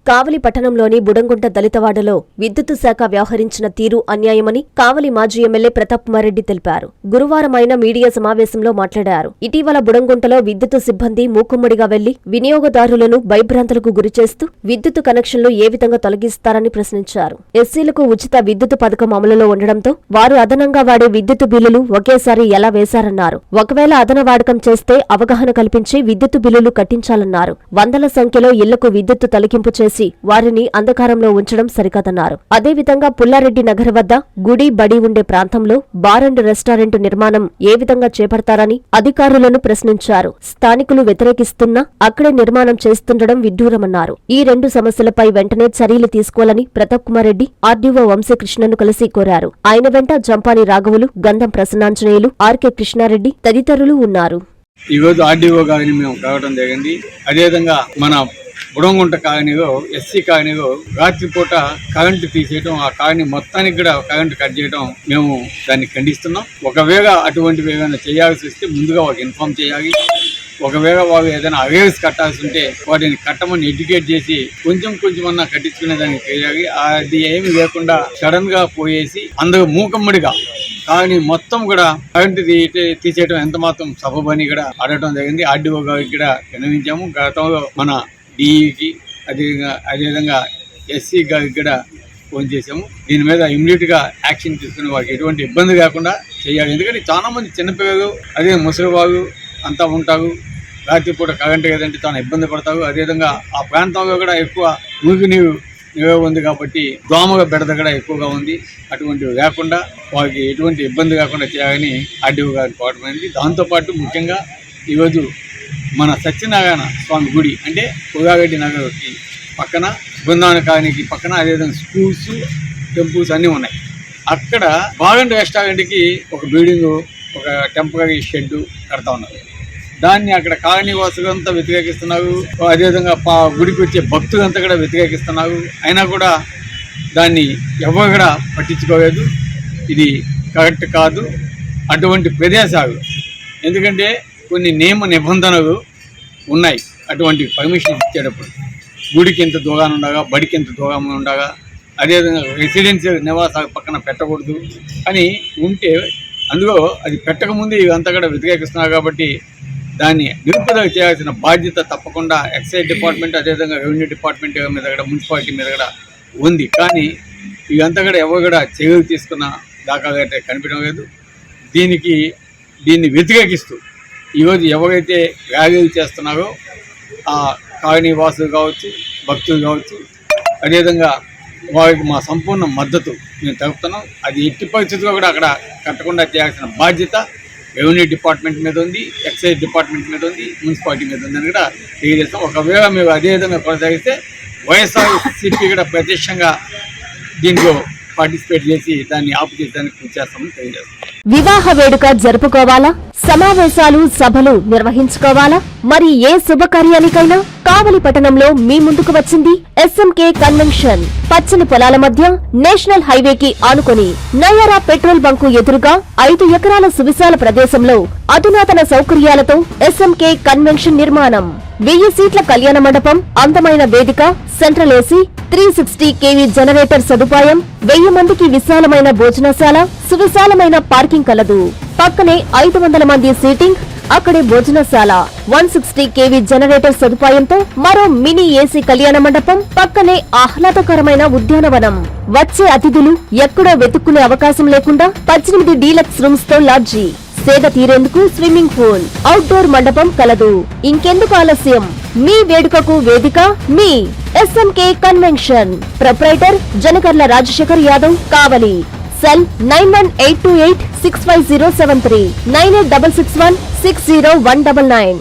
కావలి పట్టణంలోని బుడంగుంట దళితవాడలో విద్యుత్ శాఖ వ్యవహరించిన తీరు అన్యాయమని కావలి మాజీ ఎమ్మెల్యే ప్రతాప్ కుమార్ రెడ్డి తెలిపారు. గురువారం ఆయన మీడియా సమావేశంలో మాట్లాడారు. ఇటీవల బుడంగుంటలో విద్యుత్ సిబ్బంది మూకుమ్మడిగా వెళ్లి వినియోగదారులను భయభ్రాంతులకు గురిచేస్తూ విద్యుత్ కనెక్షన్లు ఏ విధంగా తొలగిస్తారని ప్రశ్నించారు. ఎస్సీలకు ఉచిత విద్యుత్ పథకం అమలులో ఉండడంతో వారు అదనంగా వాడే విద్యుత్ బిల్లులు ఒకేసారి ఎలా వేశారన్నారు. ఒకవేళ అదన వాడకం చేస్తే అవగాహన కల్పించి విద్యుత్ బిల్లులు కట్టించాలన్నారు. వందల సంఖ్యలో ఇళ్లకు విద్యుత్ తొలగింపు చేసి వారిని అంధకారంలో ఉంచడం సరికాదన్నారు. అదేవిధంగా పుల్లారెడ్డి నగర్ వద్ద గుడి బడి ఉండే ప్రాంతంలో బార్ అండ్ రెస్టారెంట్ నిర్మాణం ఏ విధంగా చేపడతారని అధికారులను ప్రశ్నించారు. స్థానికులు వ్యతిరేకిస్తున్నా అక్కడే నిర్మాణం చేస్తుండడం విడ్డూరమన్నారు. ఈ రెండు సమస్యలపై వెంటనే చర్యలు తీసుకోవాలని ప్రతాప్ కుమార్ రెడ్డి ఆర్డీఓ వంశీకృష్ణను కలిసి కోరారు. ఆయన వెంట జంపాని రాఘవులు, గంధం ప్రసన్నాంజనేయులు, ఆర్కే కృష్ణారెడ్డి తదితరులు ఉన్నారు. ఈ రోజు ఆర్డీఓ గారిని మేము కలవడం జరిగింది. అదేవిధంగా మన బుడంగుంట కాలనీలో ఎస్సీ కాలనీలో రాత్రిపూట కరెంటు తీసేయడం, ఆ కాలనీ మొత్తానికి కూడా కరెంటు కట్ చేయడం మేము దాన్ని ఖండిస్తున్నాం. ఒకవేళ అటువంటి ఏదైనా చేయాల్సి వస్తే ముందుగా వాళ్ళకి ఇన్ఫార్మ్ చేయాలి. ఒకవేళ వాళ్ళు ఏదైనా అవేర్స్ కట్టాల్సి ఉంటే వాటిని కట్టమని ఎడ్యుకేట్ చేసి కొంచెం అన్నా కట్టించుకునే దానికి చేయాలి. అది ఏమి లేకుండా సడన్ గా పోయేసి అందరూ మూకమ్మడిగా కానీ మొత్తం కూడా కరెంటు తీసేయడం ఎంత మాత్రం సబబని కూడా అడగడం జరిగింది. ఆర్డీఓ గారికి కూడా విన్నవించాము. గతంలో మన డిఈకి అదేవిధంగా ఎస్సీ గారికి కూడా ఫోన్ చేసాము. దీని మీద ఇమ్మీడియట్ గా యాక్షన్ తీసుకుని వారికి ఎటువంటి ఇబ్బంది లేకుండా చేయాలి. ఎందుకంటే చాలా మంది చిన్నపిల్లలు, అదే ముసలివాళ్ళు అంతా ఉంటారు. రాత్రిపూట కరెంటు ఏదంటే చాలా ఇబ్బంది పడతారు. అదేవిధంగా ఆ ప్రాంతంలో కూడా ఎక్కువ మురుగునీరు నిల్వ ఉంది కాబట్టి దోమల బెడద కూడా ఎక్కువగా ఉంది. అటువంటివి లేకుండా వారికి ఎటువంటి ఇబ్బంది కాకుండా చేయాలని ఆర్డీఓ గారికి కోరమైంది. దాంతోపాటు ముఖ్యంగా ఈరోజు మన సత్యనారాయణ స్వామి గుడి అంటే పుల్లారెడ్డి నగర్కి పక్కన, బృందావన కాలనీకి పక్కన, అదేవిధంగా స్కూల్స్, టెంపుల్స్ అన్నీ ఉన్నాయి. అక్కడ బార్ అండ్ రెస్టారెంట్కి ఒక బిల్డింగు, ఒక టెంపరీ షెడ్ కడతా ఉన్నారు. దాన్ని అక్కడ కాలనీ వాసులంతా వ్యతిరేకిస్తున్నారు. అదేవిధంగా గుడికి వచ్చే భక్తులంతా కూడా వ్యతిరేకిస్తున్నారు. అయినా కూడా దాన్ని ఎవరు కూడా పట్టించుకోలేదు. ఇది కరెక్ట్ కాదు. అటువంటి ప్రదేశాలు ఎందుకంటే కొన్ని నియమ నిబంధనలు ఉన్నాయి. అటువంటి పర్మిషన్ ఇచ్చేటప్పుడు గుడికి ఎంత దూరాన్ని ఉండగా, బడికి ఎంత దూరం ఉండగా, అదేవిధంగా రెసిడెన్షియల్ నివాసాల పక్కన పెట్టకూడదు అని ఉంటే అందులో అది పెట్టకముందు ఇవంతా కూడా వ్యతిరేకిస్తున్నారు. కాబట్టి దాన్ని నిరుపేదకు చేయాల్సిన బాధ్యత తప్పకుండా ఎక్సైజ్ డిపార్ట్మెంట్, అదేవిధంగా రెవెన్యూ డిపార్ట్మెంట్ మీద కూడా, మున్సిపాలిటీ మీద కూడా ఉంది. కానీ ఇవంతా కూడా ఎవరు కూడా చర్యలు తీసుకున్న దాఖలు అయితే కనిపించడం లేదు. దీన్ని వ్యతిరేకిస్తూ ఈరోజు ఎవరైతే ర్యాలీలు చేస్తున్నారో ఆ కాలనీ వాసులు కావచ్చు, భక్తులు కావచ్చు, అదేవిధంగా వారికి మా సంపూర్ణ మద్దతు మేము తెలుపుతున్నాం. అది ఎట్టి పరిస్థితుల్లో కూడా అక్కడ కట్టకుండా చేయాల్సిన బాధ్యత రెవెన్యూ డిపార్ట్మెంట్ మీద ఉంది, ఎక్సైజ్ డిపార్ట్మెంట్ మీద ఉంది, మున్సిపాలిటీ మీద ఉంది అని కూడా తెలియజేస్తాం. ఒకవేళ మేము అదేవిధంగా కొనసాగిస్తే వైఎస్ఆర్సీపీ కూడా ప్రత్యక్షంగా దీంట్లో పార్టిసిపేట్ చేసి దాన్ని ఆపు చేయడానికి కృషి చేస్తామని తెలియజేస్తాం. వివాహ వేడుక జరుపుకోవాలా, సమావేశాలు, సభలు నిర్వహించుకోవాలా, మరి ఏ శుభకార్యానికైనా కావలి పట్టణంలో మీ ముందుకు వచ్చింది ఎస్ఎంకే కన్వెన్షన్. పచ్చని పొలాల మధ్య నేషనల్ హైవేకి ఆనుకొని నయారా పెట్రోల్ బంకు ఎదురుగా 5 ఎకరాల సువిశాల ప్రదేశంలో అధునాతన సౌకర్యాలతో ఎస్ఎంకే కన్వెన్షన్ నిర్మాణం. 1000 సీట్ల కళ్యాణ మండపం, అందమైన వేదిక, సెంట్రల్ ఏసీ, 360 kV జనరేటర్ సదుపాయం, 1000 మందికి విశాలమైన భోజనశాల, సువిశాలమైన పార్కింగ్ కలదు. పక్కనే 500 మంది సీటింగ్, అక్కడే భోజనశాల, 160 kV జనరేటర్ సదుపాయంతో మరో మినీ ఏసీ కళ్యాణ మండపం, పక్కనే ఆహ్లాదకరమైన ఉద్యానవనం. వచ్చే అతిథులు ఎక్కడో వెతుక్కునే అవకాశం లేకుండా 18 డీలక్స్ రూమ్స్ తో లాడ్జీ, సేద తీరేందుకు స్విమ్మింగ్ పూల్, అవుట్డోర్ మండపం కలదు. ఇంకెందుకు ఆలస్యం? మీ వేడుకకు వేదిక మీ SMK convention. Proprietor Janakarla Rajasekhar Yadav, Kavali. Cell 9182865073, 9866160199.